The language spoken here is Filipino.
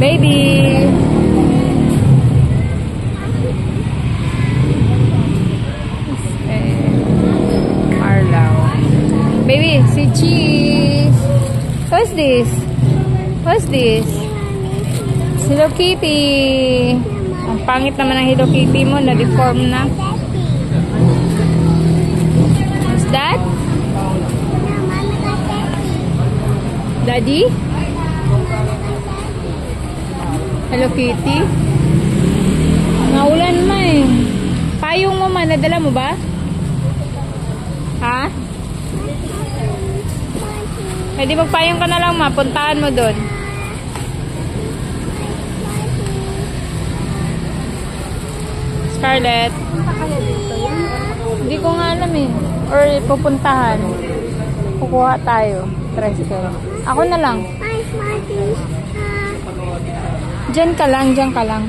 Baby! Marlaw. Baby, si Cheese! What's this? What's this? Hello Kitty! Ang pangit naman ng Hello Kitty mo, na-deform na. What's that? Daddy? Hello Kitty? Naulan ma eh. Payong mo man, nadala mo ba? Ha? Pwede magpayong ka na lang ma, puntahan mo doon. Scarlett? Hindi ko nga alam eh. Or pupuntahan. Kukuha tayo. Tricycle. Ako na lang. Diyan ka lang, diyan ka lang.